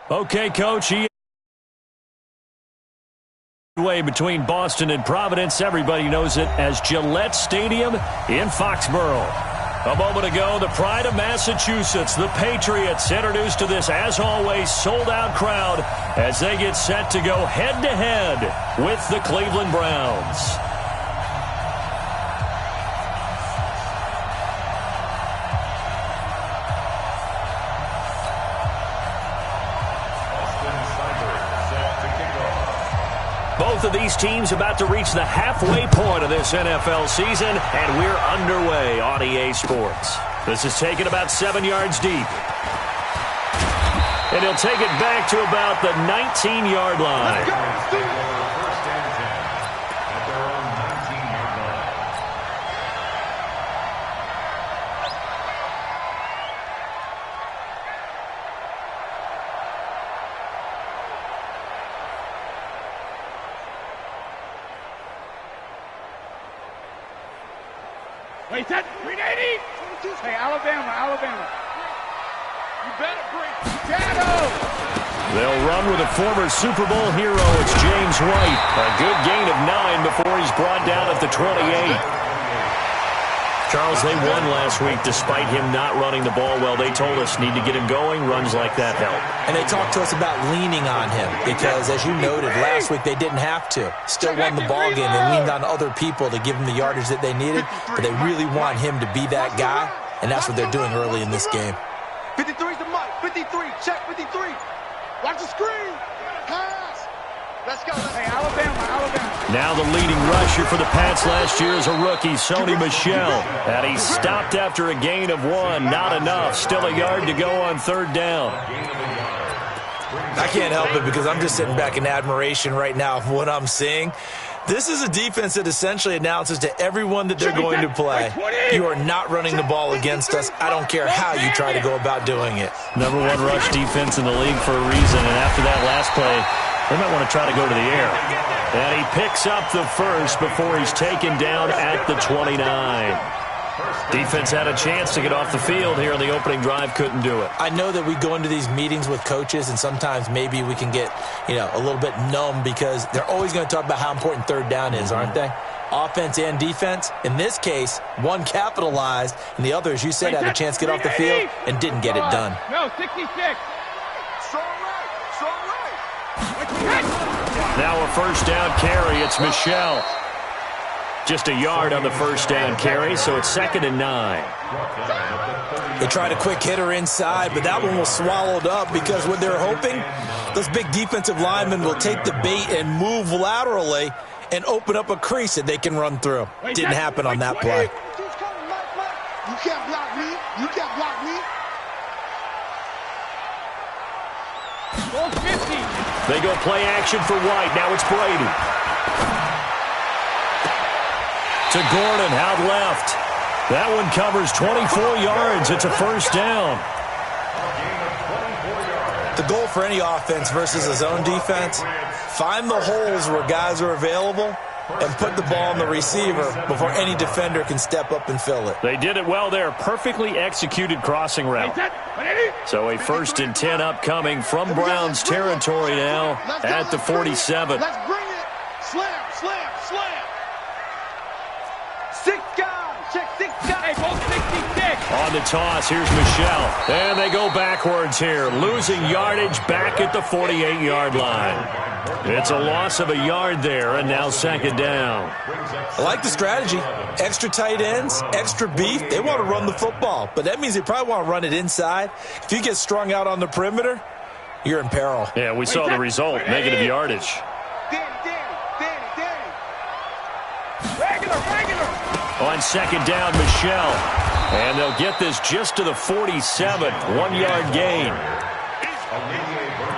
Okay, Coach, way between Boston and Providence. Everybody knows it as Gillette Stadium in Foxborough. A moment ago, the pride of Massachusetts, the Patriots, introduced to this, as always, sold-out crowd as they get set to go head-to-head with the Cleveland Browns. Both of these teams about to reach the halfway point of this NFL season, and we're underway on EA Sports. This is taken about 7 yards deep. And he'll take it back to about the 19-yard line. Wait, that 380. Hey, Alabama. You better bring Shadow. They'll run with a former Super Bowl hero. It's James White. A good gain of 9 before he's brought down at the 28. Charles, they won last week despite him not running the ball well. They told us need to get him going. Runs like that help. And they talked to us about leaning on him because, as you noted, last week they didn't have to. Still won the ball game. They leaned on other people to give them the yardage that they needed, but they really want him to be that guy, and that's what they're doing early in this game. 53's the mic. 53. Check 53. Watch the screen. Pass. Let's go. Hey, Alabama. Now the leading rusher for the Pats last year is a rookie, Sony Michel. And he stopped after a gain of 1. Not enough. Still a yard to go on third down. I can't help it because I'm just sitting back in admiration right now of what I'm seeing. This is a defense that essentially announces to everyone that they're going to play, you are not running the ball against us. I don't care how you try to go about doing it. #1 rush defense in the league for a reason. And after that last play, they might want to try to go to the air. And he picks up the first before he's taken down at the 29. Defense had a chance to get off the field here in the opening drive, couldn't do it. I know that we go into these meetings with coaches, and sometimes maybe we can get, a little bit numb because they're always going to talk about how important third down is, aren't they? Offense and defense. In this case, one capitalized, and the other, as you said, had a chance to get off the field and didn't get it done. No, 66. Now a first down carry. It's Michel. Just a yard on the first down carry, so it's 2nd and 9. They tried a quick hitter inside, but that one was swallowed up because what they're hoping, those big defensive linemen will take the bait and move laterally and open up a crease that they can run through. Didn't happen on that play. You can't block me. You can't block me. 450. They go play action for White. Now it's Brady. To Gordon, out left. That one covers 24 yards. It's a first down. The goal for any offense versus a zone defense, find the holes where guys are available and put the ball on the receiver before any defender can step up and fill it. They did it well there. Perfectly executed crossing route. So a 1st and 10 upcoming from Browns territory now at the 47. Let's bring it. Slam. 6 guys. Check 6 guys. Hey, both 66. On the toss, here's Michel. And they go backwards here. Losing yardage back at the 48-yard line. It's a loss of a yard there, and now 2nd down. I like the strategy. Extra tight ends, extra beef. They want to run the football, but that means they probably want to run it inside. If you get strung out on the perimeter, you're in peril. Yeah, we saw the result, negative yardage. Danny. Regular. On 2nd down, Michel. And they'll get this just to the 47. 1-yard gain.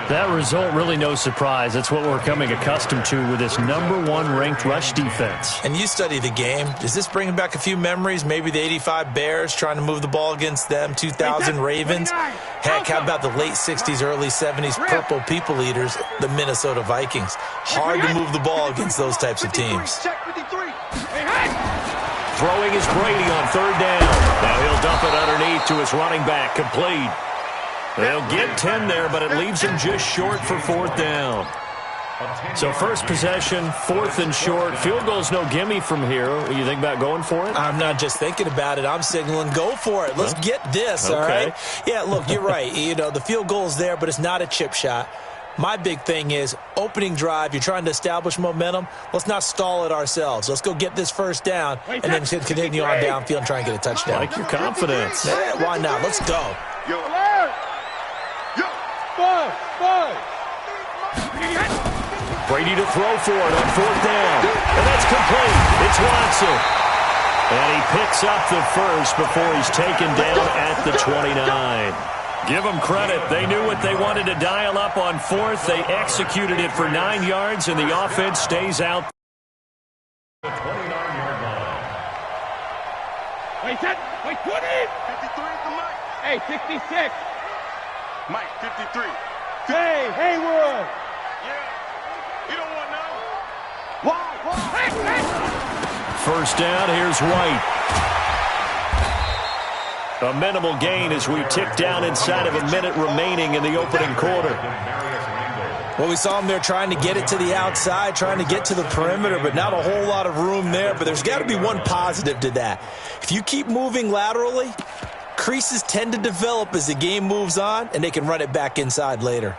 That result, really no surprise. That's what we're coming accustomed to with this #1 ranked rush defense. And you study the game. Is this bringing back a few memories? Maybe the 85 Bears trying to move the ball against them, 2000 Ravens. Heck, how about the late 60s, early 70s purple people eaters, the Minnesota Vikings? Hard to move the ball against those types of teams. Throwing is Brady on 3rd down. Now he'll dump it underneath to his running back, complete. They'll get 10 there, but it leaves them just short for 4th down. So first possession, 4th and short. Field goal's no gimme from here. You think about going for it? I'm not just thinking about it. I'm signaling go for it. Let's get this, all right? Yeah, look, you're right. You know, the field goal's there, but it's not a chip shot. My big thing is opening drive. You're trying to establish momentum. Let's not stall it ourselves. Let's go get this first down and then continue on downfield and try and get a touchdown. I like your confidence. Yeah, why not? Let's go. Brady to throw for it on 4th down. And that's complete. It's Watson. And he picks up the first before he's taken down at the 29. Give them credit. They knew what they wanted to dial up on 4th. They executed it for 9 yards, and the offense stays out. Wait, 20. 53 for Mike. Hey, 66. Mike, 53. Hey, Haywood. Yeah. You don't want none. First down, here's White. A minimal gain as we tick down inside of a minute remaining in the opening quarter. Well, we saw him there trying to get it to the outside, trying to get to the perimeter, but not a whole lot of room there. But there's got to be one positive to that. If you keep moving laterally, creases tend to develop as the game moves on, and they can run it back inside later.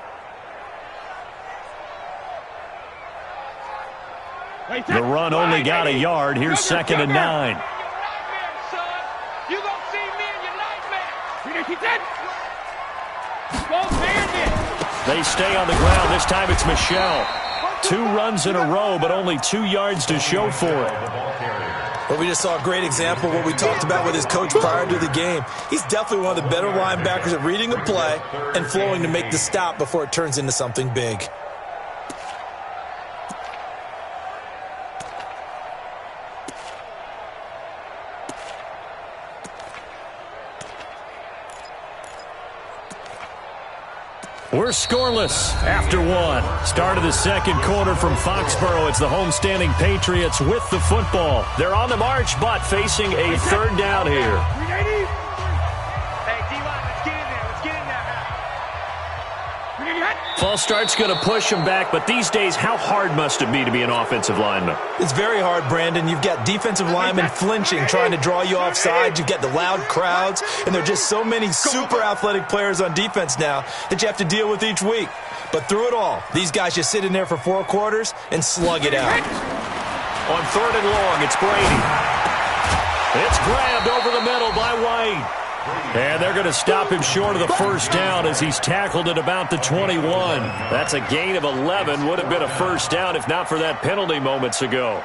The run only got a yard. Here's 2nd and 9. They stay on the ground. This time it's Michelle. 2 runs in a row, but only 2 yards to show for it. Well, we just saw a great example of what we talked about with his coach prior to the game. He's definitely one of the better linebackers at reading a play and flowing to make the stop before it turns into something big. We're scoreless after 1. Start of the second quarter from Foxborough. It's the homestanding Patriots with the football. They're on the march, but facing a 3rd down here. False start's going to push him back, but these days, how hard must it be to be an offensive lineman? It's very hard, Brandon. You've got defensive linemen flinching, trying to draw you off sides. You've got the loud crowds, and there are just so many super athletic players on defense now that you have to deal with each week. But through it all, these guys just sit in there for 4 quarters and slug it out. On 3rd and long, it's Brady. It's grabbed over the middle by White. And they're going to stop him short of the first down as he's tackled at about the 21. That's a gain of 11. Would have been a first down if not for that penalty moments ago.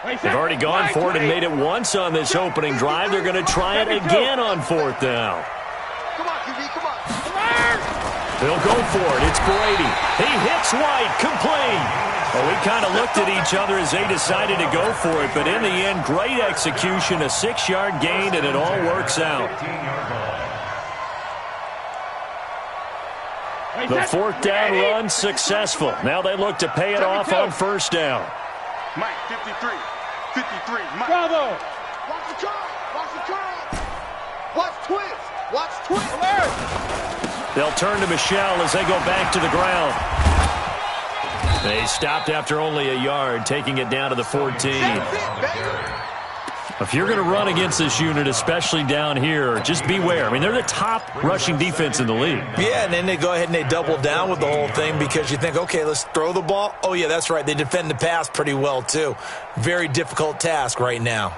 They've already gone for it and made it once on this opening drive. They're going to try it again on 4th down. Come on, QB, come on. They'll go for it. It's Brady. He hits White. Complete. Well, we kind of looked at each other as they decided to go for it, but in the end, great execution, a 6-yard gain, and it all works out. The 4th down run successful. Now they look to pay it off on 1st down. Mike, 53. 53. Mike. Bravo. Watch the curl. Watch the curl. Watch twist. Watch twist. Alert. They'll turn to Michelle as they go back to the ground. They stopped after only a yard, taking it down to the 14. If you're going to run against this unit, especially down here, just beware. I mean, they're the top rushing defense in the league. Yeah, and then they go ahead and they double down with the whole thing because you think, okay, let's throw the ball. Oh, yeah, that's right. They defend the pass pretty well, too. Very difficult task right now.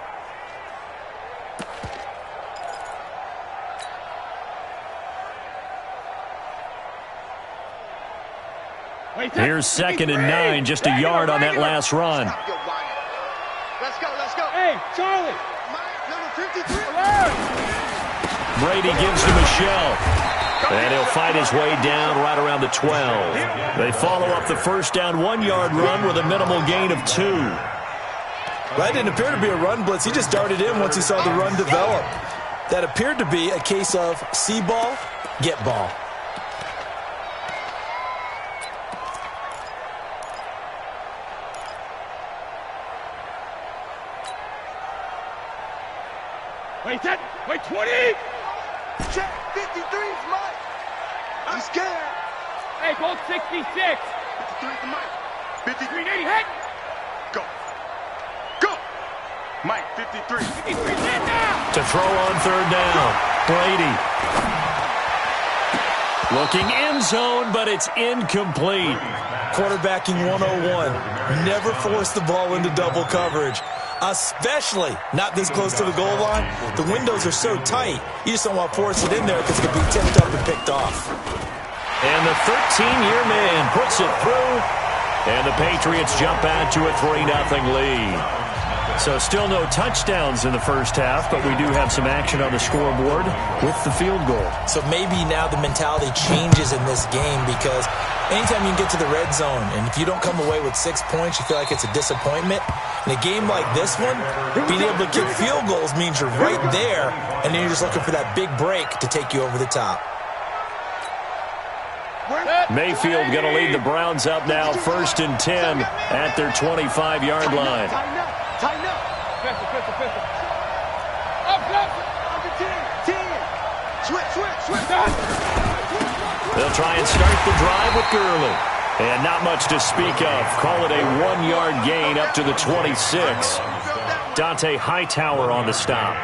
Here's 2nd and 9, just a yard on that last run. Let's go, let's go. Hey, Charlie. Number 53. Brady gives to Michelle. And he'll fight his way down right around the 12. They follow up the first down 1-yard run with a minimal gain of 2. That didn't appear to be a run blitz. He just darted in once he saw the run develop. That appeared to be a case of see ball, get ball. Wait, set. Wait, 20. Check. 53's Mike. I'm scared. Hey, both 66. 53's the Mike. 53, 80, hit. Go. Go. Mike, 53. 53, stand down. To throw on third down. Brady. Looking end zone, but it's incomplete. Quarterbacking 101. Never force the ball into double coverage, especially not this close to the goal line. The windows are so tight, you just don't want to force it in there because it can be tipped up and picked off. And the 13-year man puts it through, and the Patriots jump out to a 3-0 lead. So still no touchdowns in the first half, but we do have some action on the scoreboard with the field goal. So maybe now the mentality changes in this game because anytime you can get to the red zone, and if you don't come away with 6 points, you feel like it's a disappointment. In a game like this one, being able to kick field goals means you're right there, and then you're just looking for that big break to take you over the top. Mayfield going to lead the Browns up now, 1st and 10 at their 25-yard line. Tighten up. Pistol. Up. Under 10. Switch. They'll try and start the drive with Gurley. And not much to speak of. Call it a 1-yard gain up to the 26. Dante Hightower on the stop.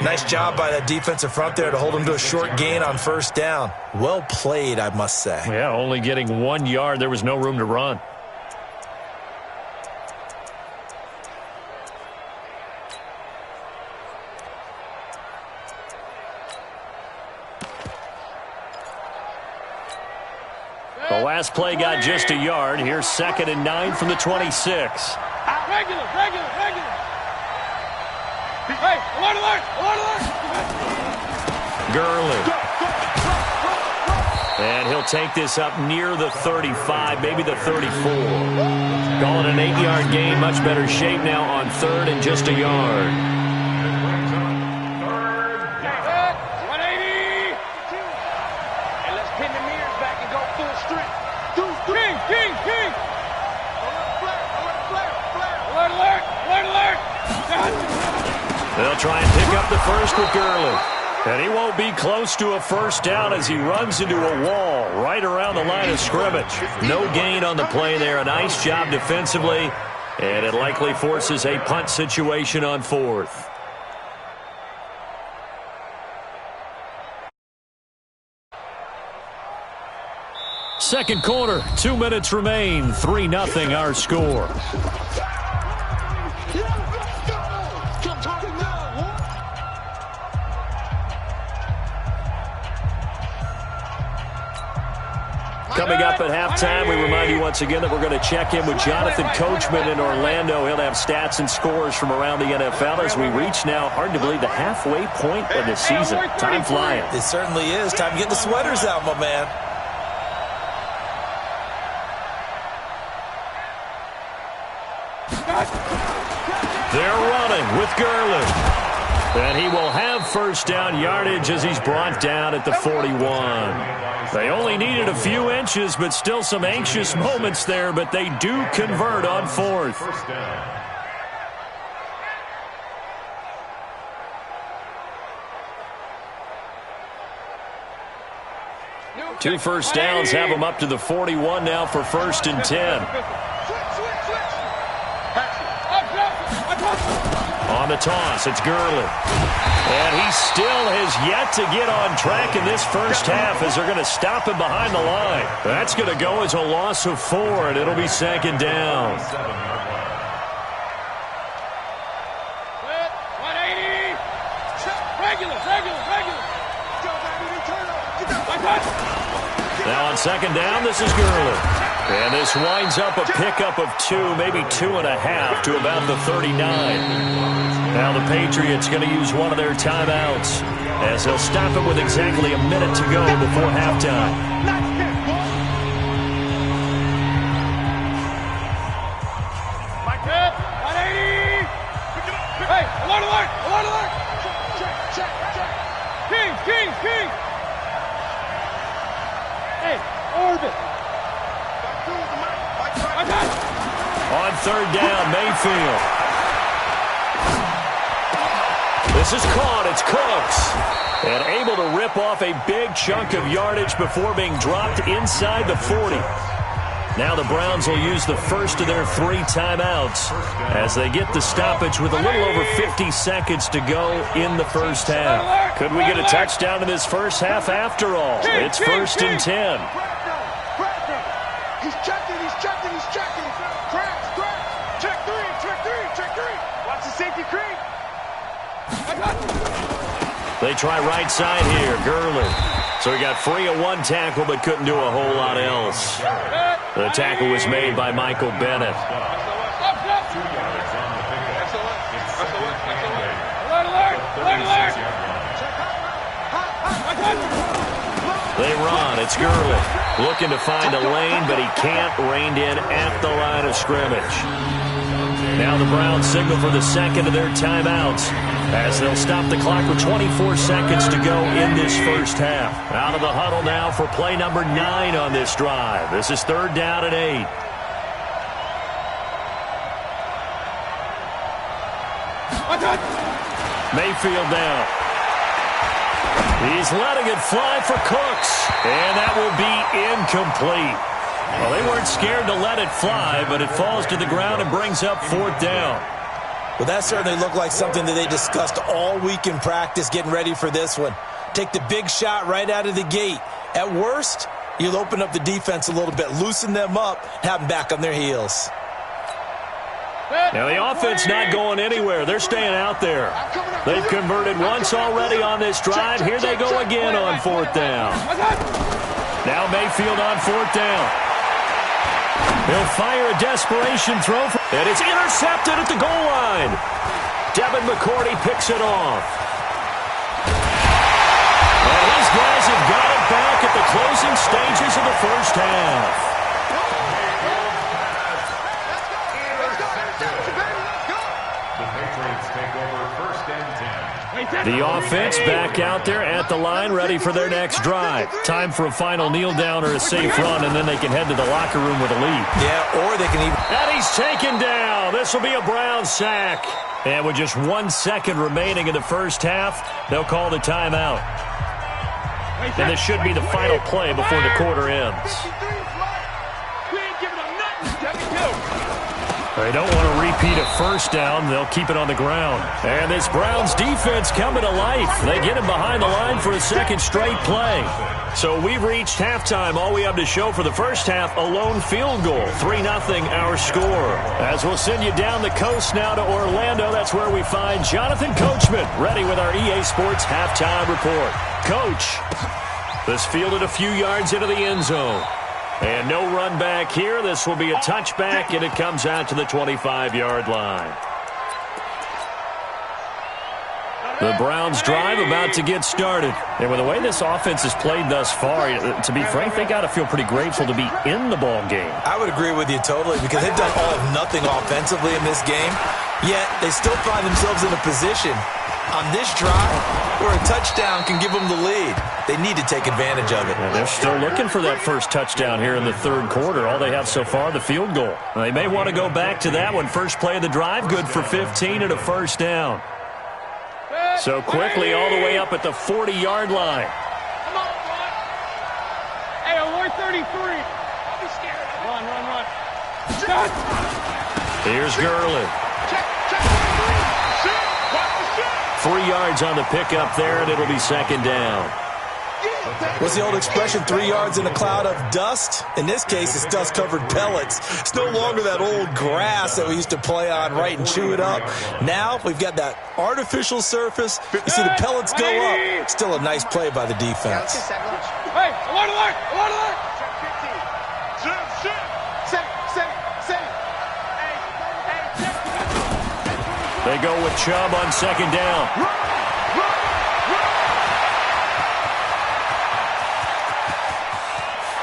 Nice job by that defensive front there to hold him to a short gain on first down. Well played, I must say. Yeah, only getting 1 yard. There was no room to run. The last play got just a yard. Here's 2nd and 9 from the 26. Regular. Hey, alert. Gurley. And he'll take this up near the 35, maybe the 34. Calling an 8-yard gain, much better shape now on 3rd and just a yard. 180. And let's pin the mirrors back and go full strength. King. Alert. They'll try and pick up the first with Gurley. And he won't be close to a first down as he runs into a wall right around the line of scrimmage. No gain on the play there. A nice job defensively. And it likely forces a punt situation on 4th. Second quarter, 2 minutes remain. 3-0 our score. Coming up at halftime, we remind you once again that we're going to check in with Jonathan Coachman in Orlando. He'll have stats and scores from around the NFL as we reach now, hard to believe, the halfway point of the season. Time flying. It certainly is. Time to get the sweaters out, my man. They're running with Gurley. And he will have first down yardage as he's brought down at the 41. They only needed a few inches, but still some anxious moments there, but they do convert on 4th. Two first downs have them up to the 41 now for 1st and 10. On the toss, it's Gurley. And he still has yet to get on track in this first half as they're going to stop him behind the line. That's going to go as a loss of 4, and it'll be 2nd down. 180. Regular. Now on 2nd down, this is Gurley. And this winds up a pickup of 2, maybe 2.5 to about the 39. Now the Patriots going to use one of their timeouts as they'll stop it with exactly a minute to go before halftime. Mike, 180. Hey, alert. Check. King. Hey, orbit. On 3rd down, Mayfield. This is caught. It's Cooks. And able to rip off a big chunk of yardage before being dropped inside the 40. Now the Browns will use the first of their 3 timeouts as they get the stoppage with a little over 50 seconds to go in the first half. Could we get a touchdown in this first half after all? It's 1st and 10. He's checking. Crash. Check three. Watch the safety creep. They try right side here, Gurley. So he got free of 1 tackle but couldn't do a whole lot else. The tackle was made by Michael Bennett. They run. It's Gurley looking to find a lane, but he can't. Reined in at the line of scrimmage. Now the Browns signal for the second of their timeouts as they'll stop the clock with 24 seconds to go in this first half. Out of the huddle now for play number 9 on this drive. This is 3rd down and 8. Mayfield down. He's letting it fly for Cooks, and that will be incomplete. Well, they weren't scared to let it fly, but it falls to the ground and brings up 4th down. Well, that certainly looked like something that they discussed all week in practice getting ready for this one. Take the big shot right out of the gate. At worst, you'll open up the defense a little bit, loosen them up, have them back on their heels. Now the offense not going anywhere. They're staying out there. They've converted once already on this drive. Here they go again on 4th down. Now Mayfield on 4th down. He'll fire a desperation throw, and it's intercepted at the goal line. Devin McCourty picks it off. And these guys have got it back at the closing stages of the first half. The offense back out there at the line, ready for their next drive. Time for a final kneel down or a safe run, and then they can head to the locker room with a lead. Yeah, or they can even... And he's taken down. This will be a Brown sack. And with just 1 second remaining in the first half, they'll call the timeout. And this should be the final play before the quarter ends. They don't want to repeat a first down. They'll keep it on the ground. And this Browns defense coming to life. They get him behind the line for a second straight play. So we've reached halftime. All we have to show for the first half, a lone field goal. 3-0 our score. As we'll send you down the coast now to Orlando, that's where we find Jonathan Coachman, ready with our EA Sports halftime report. Coach, this fielded a few yards into the end zone. And no run back here. This will be a touchback, and it comes out to the 25-yard line. The Browns drive about to get started. And with the way this offense has played thus far, to be frank, they got to feel pretty grateful to be in the ball game. I would agree with you totally, because they've done all of nothing offensively in this game, yet they still find themselves in a position on this drive where a touchdown can give them the lead. They need to take advantage of it. Yeah, they're still looking for that first touchdown here in the 3rd quarter. All they have so far, the field goal. They may want to go back to that one. First play of the drive, good for 15 and a first down. So quickly all the way up at the 40-yard line. Come on, run. Hey, we're 33. Don't be scared. Run. Shot. Here's Gurley. Check. 3 yards on the pickup there, and it'll be 2nd down. What's the old expression, 3 yards in a cloud of dust? In this case, it's dust-covered pellets. It's no longer that old grass that we used to play on, right, and chew it up. Now we've got that artificial surface. You see the pellets go up. Still a nice play by the defense. Hey, alert. They go with Chubb on 2nd down.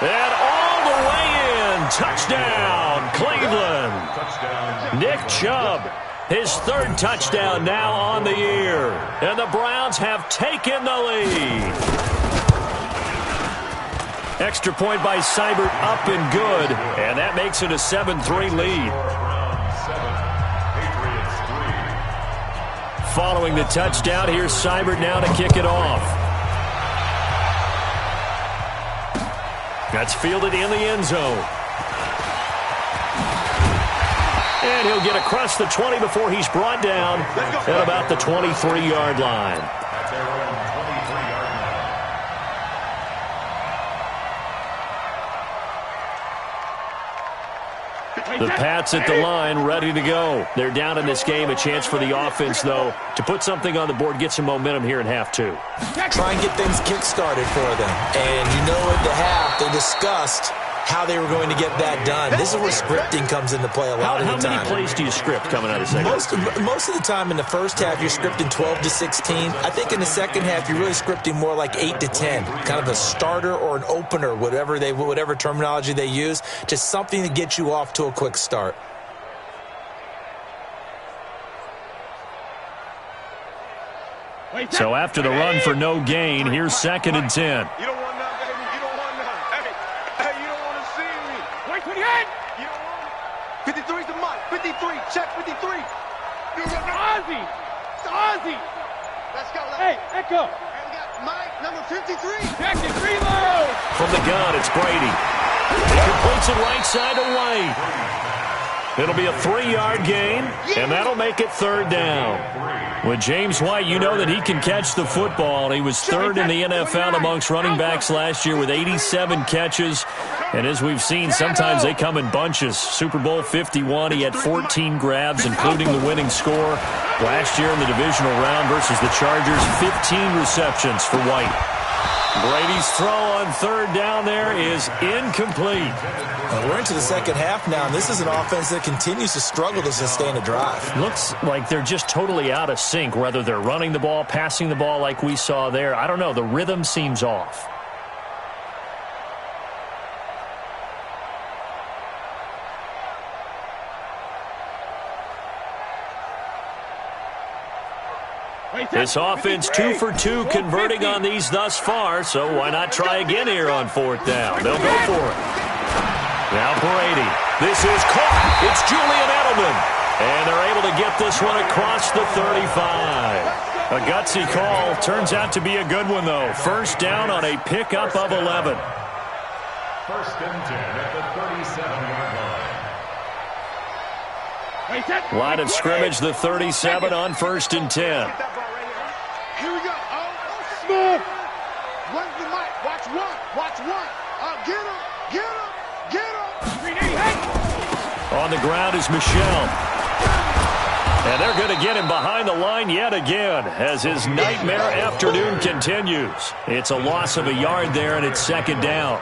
And all the way in. Touchdown, Cleveland. Nick Chubb, his 3rd touchdown now on the year. And the Browns have taken the lead. Extra point by Seibert, up and good. And that makes it a 7-3 lead. following the touchdown. Here's Seibert now to kick it off. That's fielded in the end zone. And he'll get across the 20 before he's brought down at about the 23-yard line. The Pats at the line, ready to go. They're down in this game. A chance for the offense, though, to put something on the board, get some momentum here in half two. Try and get things kick-started for them. And you know at the half, they discussed how they were going to get that done. This is where scripting comes into play a lot of the time. How many plays do you script coming out of the second? Most of the time in the first half, you're scripting 12 to 16. I think in the second half, you're really scripting more like 8 to 10. Kind of a starter or an opener, whatever terminology they use. Just something to get you off to a quick start. So after the run for no gain, here's 2nd and 10. You don't want none, baby. You don't want none. Hey, you don't want to see me. 28. You don't want it. 53's the mic. 53. Check 53. Ozzy. It's Ozzy. Let's go. Hey, Echo. And we got Mike, number 53. Check it. Reload. From the gun, it's Brady. He completes it right side to White. It'll be a 3-yard gain, and that'll make it 3rd down. With James White, you know that he can catch the football. He was 3rd in the NFL amongst running backs last year with 87 catches. And as we've seen, sometimes they come in bunches. Super Bowl 51, he had 14 grabs, including the winning score. Last year in the divisional round versus the Chargers, 15 receptions for White. Brady's throw on 3rd down there is incomplete. We're into the second half now, and this is an offense that continues to struggle to sustain a drive. Looks like they're just totally out of sync, whether they're running the ball, passing the ball like we saw there. I don't know. The rhythm seems off. This offense 2 for 2 converting on these thus far, so why not try again here on 4th down? They'll go for it. Now Brady. This is caught. It's Julian Edelman. And they're able to get this one across the 35. A gutsy call. Turns out to be a good one, though. 1st down on a pickup of 11. 1st and 10 at the 37-yard line. Line of scrimmage, the 37 on 1st and 10. Here we go. Oh, smooth. Run the mic. Watch one. Watch one. Get him. Get him. Get him. On the ground is Michel. And they're going to get him behind the line yet again as his nightmare afternoon continues. It's a loss of a yard there, and it's 2nd down.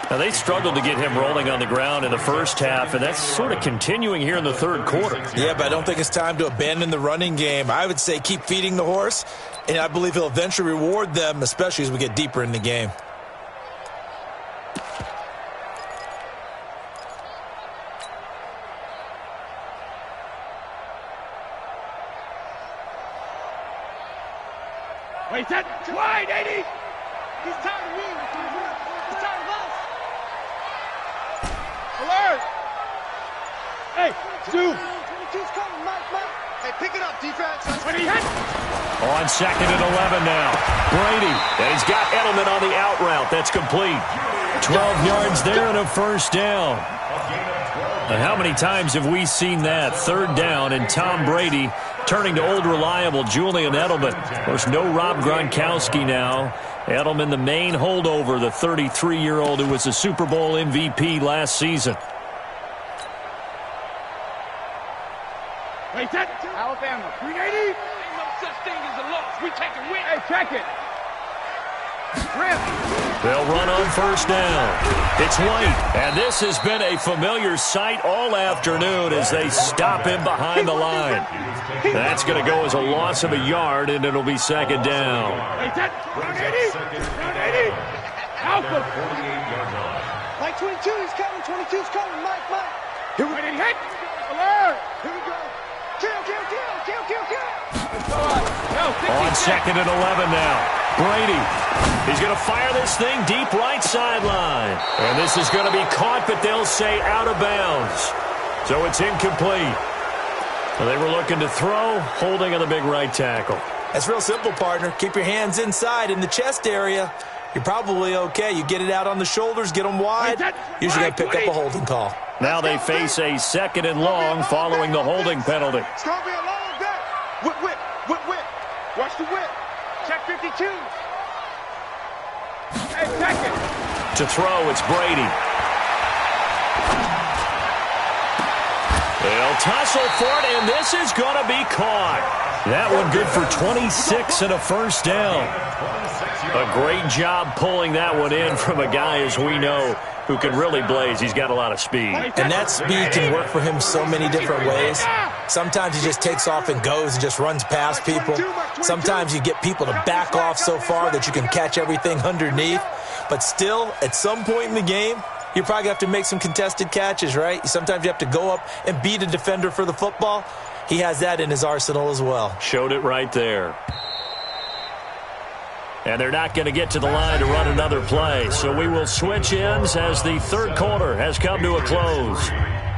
Now, they struggled to get him rolling on the ground in the first half, and that's sort of continuing here in the 3rd quarter. Yeah, but I don't think it's time to abandon the running game. I would say keep feeding the horse, and I believe he'll eventually reward them, especially as we get deeper in the game. Wait, that wide, 80. He's tired of me. He's tired of us. Alert. Hey, 22's coming, Mike. Hey, pick it up, defense. When he hit. On 2nd and 11 now. Brady. And he's got Edelman on the out route. That's complete. 12 yards there and a 1st down. And how many times have we seen that? 3rd down and Tom Brady turning to old reliable Julian Edelman. Of course, no Rob Gronkowski now. Edelman, the main holdover, the 33-year-old who was a Super Bowl MVP last season. Wait, that Alabama, 380. Ain't no such thing as a loss. We take a win. Hey, check it. They'll run on 1st down. It's White, and this has been a familiar sight all afternoon as they stop him behind the line. That's going to go as a loss of a yard, and it'll be 2nd down. Round 80. Alpha. Mike 22, he's coming. 22's coming. Mike. Here we go. Hit. Alert. Here we go. Kill. On 2nd and 11 now. Brady. He's going to fire this thing deep right sideline. And this is going to be caught, but they'll say out of bounds. So it's incomplete. Well, they were looking to throw, holding on the big right tackle. That's real simple, partner. Keep your hands inside in the chest area. You're probably okay. You get it out on the shoulders, get them wide. Usually going to pick up a holding call. Now they face a 2nd and long following the holding penalty. It's going to be a long day. Whip. Watch the whip. Check 52. Hey, second. To throw, it's Brady. They'll tussle for it, and this is going to be caught. That one good for 26 and a first down. A great job pulling that one in from a guy, as we know, who can really blaze. He's got a lot of speed. And that speed can work for him so many different ways. Sometimes he just takes off and goes and just runs past people. Sometimes you get people to back off so far that you can catch everything underneath. But still, at some point in the game, you probably have to make some contested catches, right? Sometimes you have to go up and beat a defender for the football. He has that in his arsenal as well. Showed it right there. And they're not going to get to the line to run another play. So we will switch ends as the third quarter has come to a close.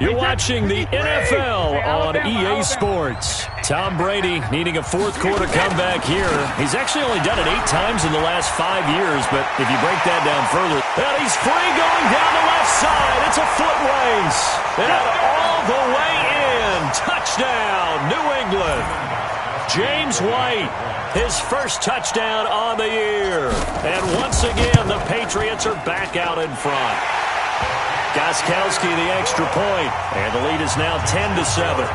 You're watching the NFL on EA Sports. Tom Brady needing a fourth quarter comeback here. He's actually only done it 8 times in the last 5 years, but if you break that down further, and he's free going down the left side. It's a foot race. And all the way in. Touchdown, New England. James White, his first touchdown on the year. And once again, the Patriots are back out in front. Gostkowski the extra point, and the lead is now 10-7.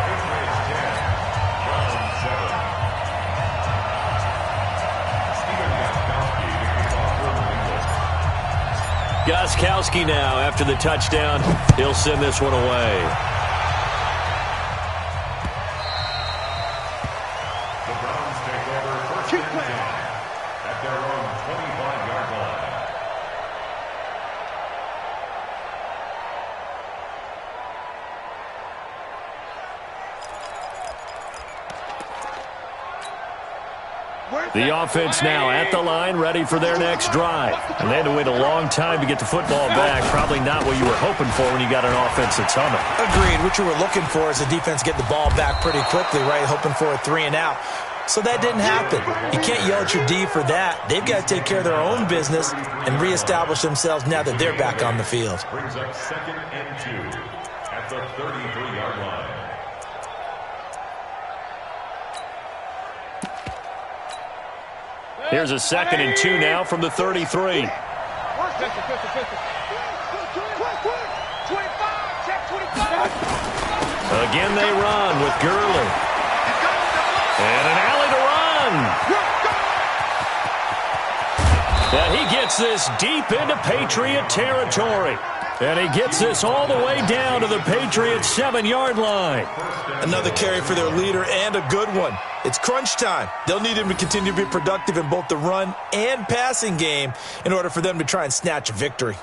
Gostkowski now, after the touchdown, he'll send this one away. The Browns take over first and 10 at their own 25-yard line. The offense now at the line, ready for their next drive. And they had to wait a long time to get the football back. Probably not what you were hoping for when you got an offense that's humming. Agreed. What you were looking for is the defense get the ball back pretty quickly, right? Hoping for a 3 and out. So that didn't happen. You can't yell at your D for that. They've got to take care of their own business and reestablish themselves now that they're back on the field. Brings up 2nd and 2 at the 33-yard line. Here's a 2nd and 2 now from the 33. Again they run with Gurley. And an alley to run. And he gets this deep into Patriot territory. And he gets this all the way down to the Patriots' 7-yard line. Another carry for their leader and a good one. It's crunch time. They'll need him to continue to be productive in both the run and passing game in order for them to try and snatch a victory.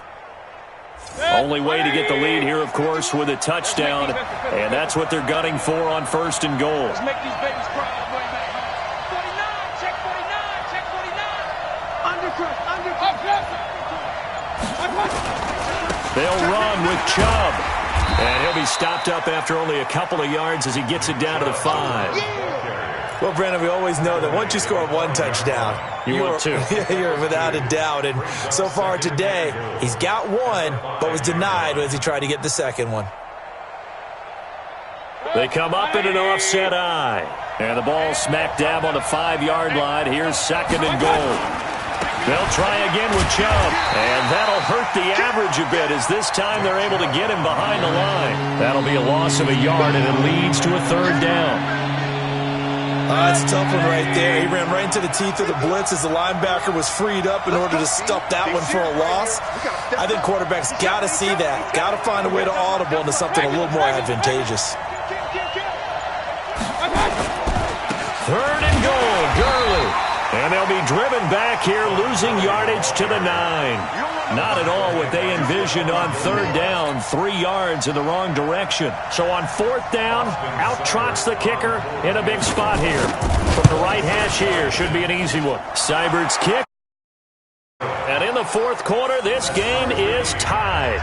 Only way to get the lead here, of course, with a touchdown. And that's what they're gunning for on 1st and goal. Let's make these babies cry all the way back. 49, check 49, check 49. They'll run with Chubb. And he'll be stopped up after only a couple of yards as he gets it down to the 5. Well, Brandon, we always know that once you score one touchdown, you're without a doubt. And so far today, he's got one, but was denied as he tried to get the second one. They come up in an offset eye. And the ball smack dab on the 5-yard line. Here's 2nd and goal. They'll try again with Chubb. And that'll hurt the average a bit as this time they're able to get him behind the line. That'll be a loss of a yard, and it leads to a 3rd down. That's a tough one right there. He ran right into the teeth of the blitz as the linebacker was freed up in order to stop that one for a loss. I think quarterbacks got to see that. Got to find a way to audible into something a little more advantageous. 3rd and goal, Gurley. And they'll be driven back here, losing yardage to the 9. Not at all what they envisioned on 3rd down, 3 yards in the wrong direction. So on 4th down, out trots the kicker in a big spot here. From the right hash here, should be an easy one. Seibert's kick. And in the 4th quarter, this game is tied.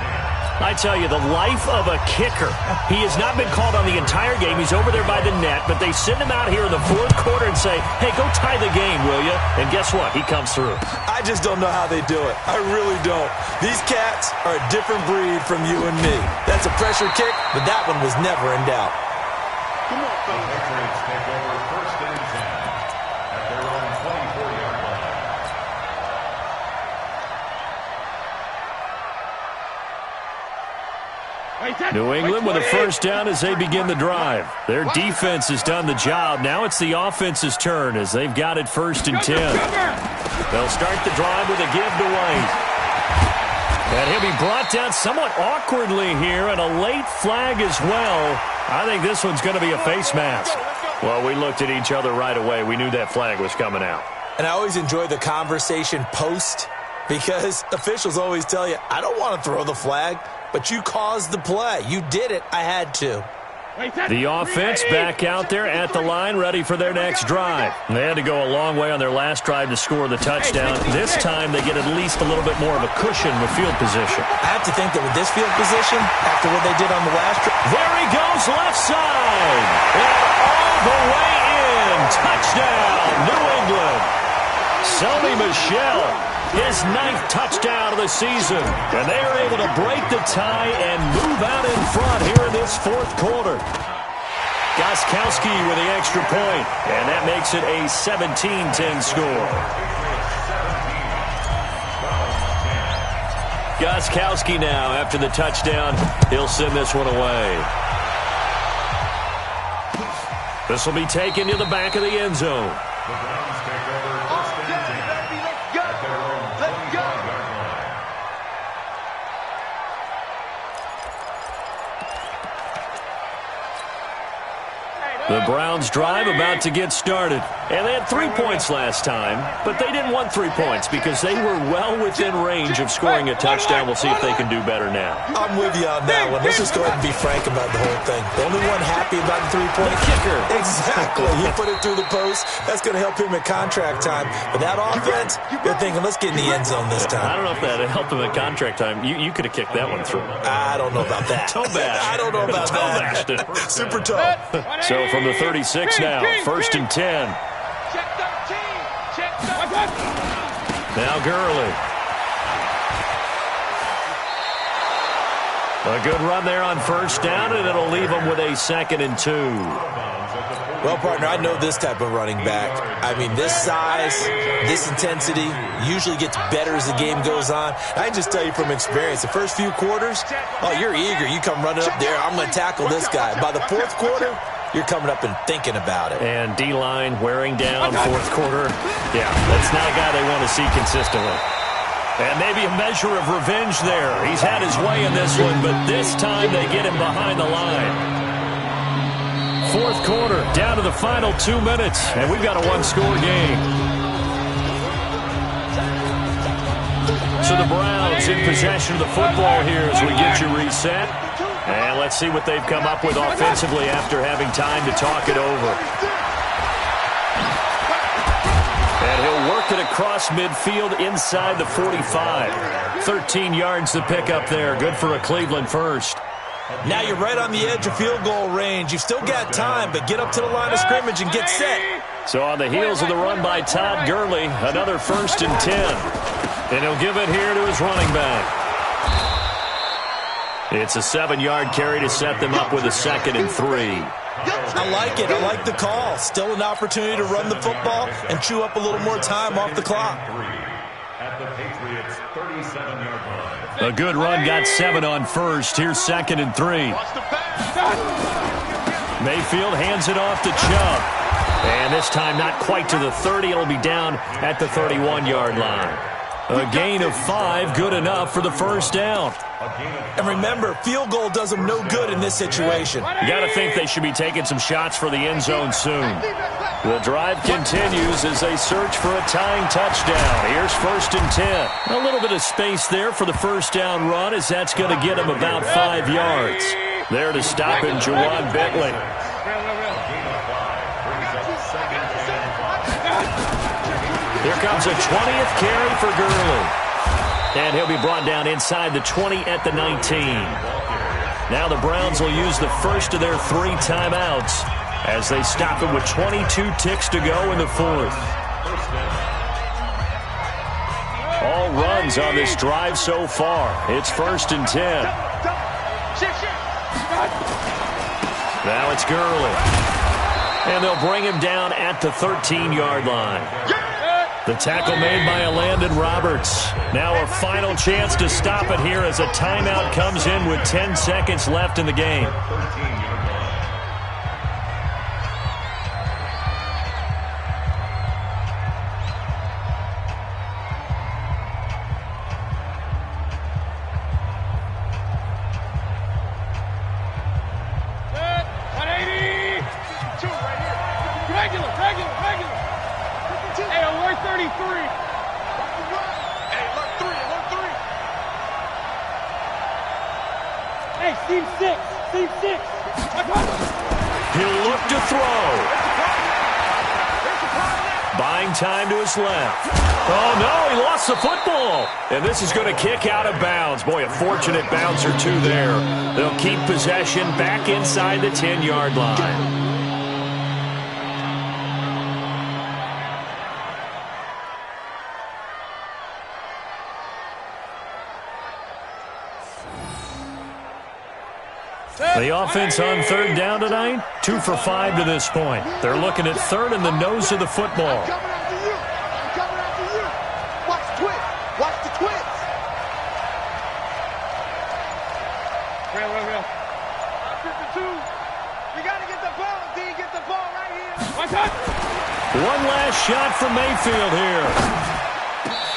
I tell you, the life of a kicker. He has not been called on the entire game. He's over there by the net, but they send him out here in the fourth quarter and say, hey, go tie the game, will you? And guess what? He comes through. I just don't know how they do it. I really don't. These cats are a different breed from you and me. That's a pressure kick, but that one was never in doubt. Come on, The Patriots take over first and 10 at their own 24-yard line. New England with a first down as they begin the drive. Their defense has done the job. Now it's the offense's turn as they've got it first and 10. They'll start the drive with a give to White. And he'll be brought down somewhat awkwardly here, and a late flag as well. I think this one's going to be a face mask. Well, we looked at each other right away. We knew that flag was coming out. And I always enjoy the conversation post because officials always tell you, I don't want to throw the flag, but you caused the play. You did it. I had to. The offense back out there at the line, ready for their next drive. They had to go a long way on their last drive to score the touchdown. This time they get at least a little bit more of a cushion with field position. I have to think that with this field position, after what they did on the last drive. There he goes, left side. And all the way in. Touchdown, New England. Sony Michel, his 9th touchdown of the season. And they are able to break the tie and move out in front here in this fourth quarter. Gostkowski with the extra point, and that makes it a 17-10 score. Gostkowski now, after the touchdown, he'll send this one away. This will be taken to the back of the end zone. The Browns take over first and 10 at their own 25-yard line. The Browns drive about to get started. And they had 3 points last time, but they didn't want 3 points because they were well within range of scoring a touchdown. We'll see if they can do better now. I'm with you on that one. Let's just go ahead and be frank about the whole thing. The only one happy about the 3-point kicker. Exactly. He put it through the post. That's going to help him at contract time. But that offense, they're thinking, let's get in the end zone this time. I don't know if that helped him at contract time. You could have kicked that one through. I don't know about that. Toe bash. I don't know about that. Super tough. So from the 36 now, first and 10. Now Gurley. A good run there on first down, and it'll leave them with a 2nd and 2. Well, partner, I know this type of running back. I mean, this size, this intensity usually gets better as the game goes on. I can just tell you from experience, the first few quarters, oh, you're eager. You come running up there, I'm going to tackle this guy. By the fourth quarter, you're coming up and thinking about it. And D-line wearing down fourth quarter. Yeah, that's not a guy they want to see consistently. And maybe a measure of revenge there. He's had his way in this one, but this time they get him behind the line. Fourth quarter, down to the final 2 minutes, and we've got a one-score game. So the Browns in possession of the football here as we get you reset. And let's see what they've come up with offensively after having time to talk it over. And he'll work it across midfield inside the 45. 13 yards to pick up there. Good for a Cleveland first. Now you're right on the edge of field goal range. You've still got time, but get up to the line of scrimmage and get set. So on the heels of the run by Todd Gurley, another 1st and 10. And he'll give it here to his running back. It's a 7-yard carry to set them up with a 2nd and 3. I like it. I like the call. Still an opportunity to run the football and chew up a little more time off the clock. At the Patriots' 37-yard line. A good run, got 7 on first. Here's 2nd and 3. Mayfield hands it off to Chubb. And this time not quite to the 30. It'll be down at the 31-yard line. A gain of 5, good enough for the first down. And remember, field goal does them no good in this situation. You got to think they should be taking some shots for the end zone soon. The drive continues as they search for a tying touchdown. Here's 1st and 10. A little bit of space there for the first down run as that's going to get them about 5 yards. There to stop it, Juwan Bentley. Here comes a 20th carry for Gurley. And he'll be brought down inside the 20 at the 19. Now the Browns will use the first of their 3 timeouts as they stop it with 22 ticks to go in the 4th. All runs on this drive so far. It's 1st and 10. Now it's Gurley. And they'll bring him down at the 13-yard line. The tackle made by Landon Roberts. Now a final chance to stop it here as a timeout comes in with 10 seconds left in the game. He'll look to throw. Buying time to his left. Oh, no, he lost the football. And this is going to kick out of bounds. Boy, a fortunate bounce or two there. They'll keep possession back inside the 10-yard line. The offense on 3rd down tonight, 2 for 5 to this point. They're looking at 3rd and the nose of the football. I'm coming after you. I'm coming after you. Watch the twist. Watch the twist. Real. 52. You got to get the ball, D. Get the ball right here. Watch out. One last shot from Mayfield here.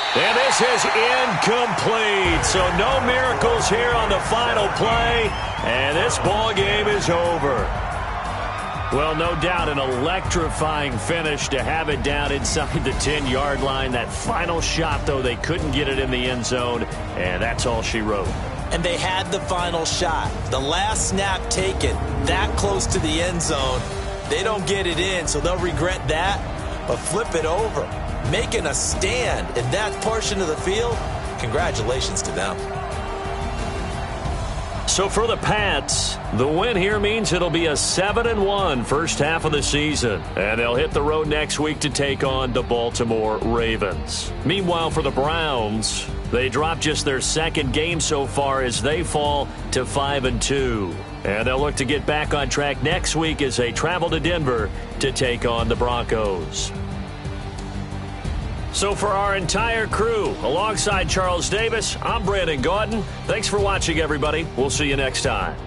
And this is incomplete. So no miracles here on the final play. And this ball game is over. Well, no doubt an electrifying finish to have it down inside the 10-yard line. That final shot, though, they couldn't get it in the end zone. And that's all she wrote. And they had the final shot. The last snap taken that close to the end zone. They don't get it in, so they'll regret that. But flip it over. Making a stand in that portion of the field, congratulations to them. So for the Pats, the win here means it'll be a 7-1 first half of the season. And they'll hit the road next week to take on the Baltimore Ravens. Meanwhile, for the Browns, they dropped just their 2nd game so far as they fall to 5-2. And they'll look to get back on track next week as they travel to Denver to take on the Broncos. So for our entire crew, alongside Charles Davis, I'm Brandon Gaudin. Thanks for watching, everybody. We'll see you next time.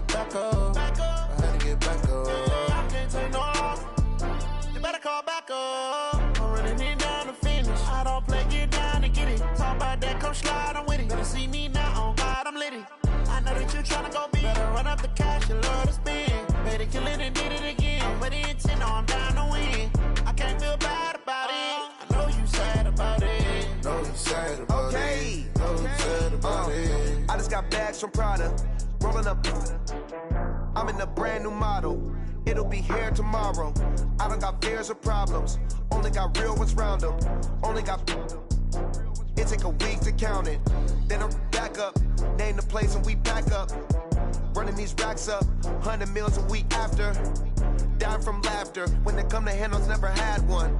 get back up. I had to get back up. I can't take no loss. You better call back up. I'm running it down to finish. I don't play, get down and get it. Talk about that, come slide, I'm with it. Better see me now, on God, I'm litty. I know that you tryna go big. Better run up the cash, you love to spend. Better kill it and did it again. But the intent, I'm down to win. I can't feel bad about it. I know you sad about it. Know you sad about it. Know you sad about it. I just got bags from Prada. Rolling up. I'm in a brand new model. It'll be here tomorrow. I don't got fears or problems. Only got real ones round them. Only got. It take a week to count it. Then I'm back up. Name the place and we back up. Running these racks up. 100 meals a week after. Dying from laughter. When it come to handles, never had one.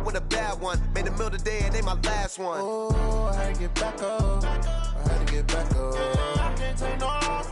With a bad one. Made a meal today and they my last one. Oh, I had to get back up. I had to get back up. I can't take no loss.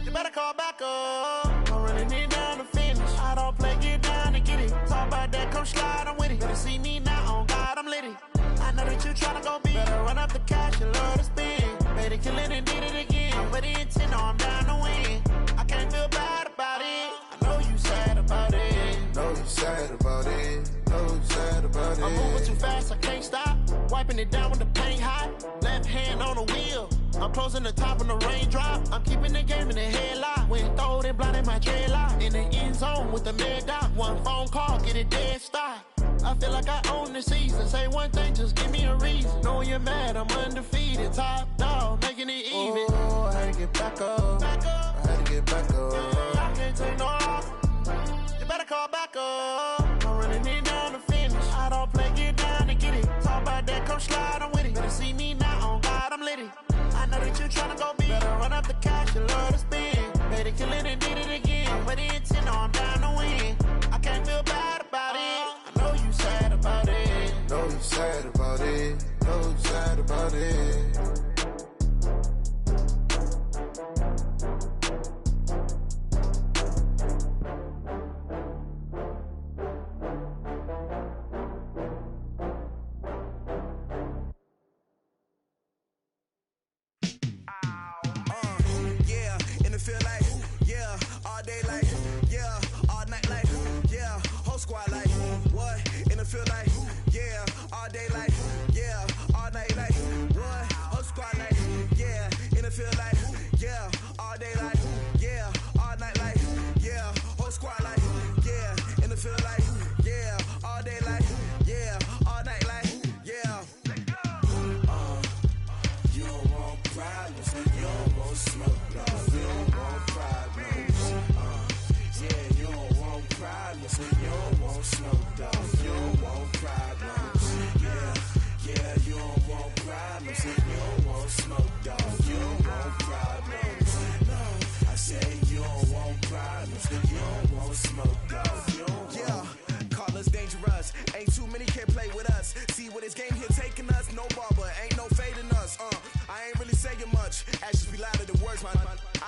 You better call back up. I'm running it down to finish. I don't play, get down and get it. Talk about that, come slide, I'm with it. Better see me now, on God, I'm litty. I know that you tryna go big. Better run up the cash, you love to spend. Better kill it and did it again. But the intent, no, I'm down to win. I can't feel bad about it. I know you sad about it. Know you sad about it. Know you sad about it. I'm moving too fast, I can't stop. Wiping it down with the paint hot. Left hand on the wheel. I'm closing the top on the raindrop. I'm keeping the game in the headlock. When throwed and blinded my dreadlock. In the end zone with the mad dot. One phone call, get it dead stop. I feel like I own the season. Say one thing, just give me a reason. Knowing you're mad, I'm undefeated. Top dog, making it even. Oh, I had to get back up. I had to get back up. I can't take no loss. You better call back up. I'm running it down to finish. I don't play, get down and get it. Talk about that, come slide, I'm with it. Better see me now, on God, I'm litty. I know that you tryna go big. Better run up the cash, you love to spend. Better kill it and did it again. But the intent, no, I'm down to win. I can't feel bad about it. I know you sad about it. Know you sad about it. Know you sad about it.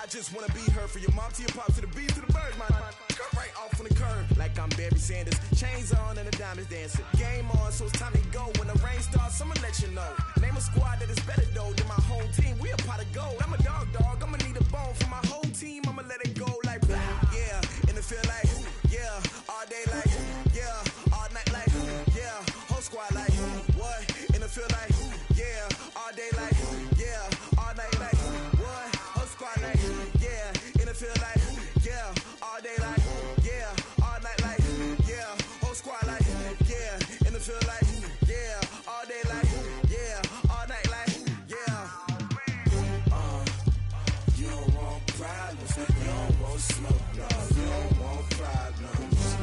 I just wanna be her for your mom to your pops to the beat to the birds, man. Cut right off on the curb like I'm Barry Sanders. Chains on and the diamonds dancing. Game on, so it's time to go. When the rain starts, I'ma let you know. Name a squad that is better though than my whole team. We a pot of gold. I'm a dog. I'ma need a bone for my whole team. I'ma let it go like yeah. And it feel like yeah. All day like yeah. All night like yeah. Whole squad like what? And it feel like yeah. All day like yeah. All night like what? Whole squad like yeah. And it feel like yeah. All day like yeah. All night like yeah. Whole squad like yeah. And it feel like yeah. All day like yeah. All night like yeah. You don't want problems. You don't want smoke. No, you don't want problems.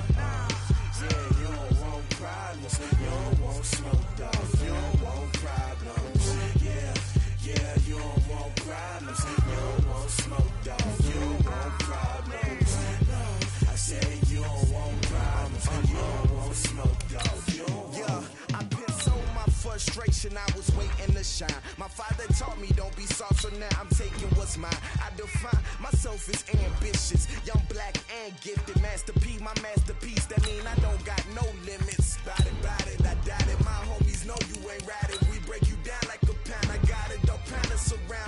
Yeah, you don't want problems. You don't want smoke. Dog. You don't want problems. Yeah, yeah, you don't want problems. You don't want smoke. Dog. You don't want problems. No, I say you don't want problems. You don't want smoke. Dog. You don't want. Yeah, I've been so my frustration. I was waiting to shine. My father taught me don't be soft, so now I'm taking what's mine. I define myself as ambitious, young, black, and gifted. Master P, my masterpiece. That mean I don't got no limits. Bout it, I doubt it. My homies know you ain't ratted. We break you down like a pound. I got it, don't pound us around.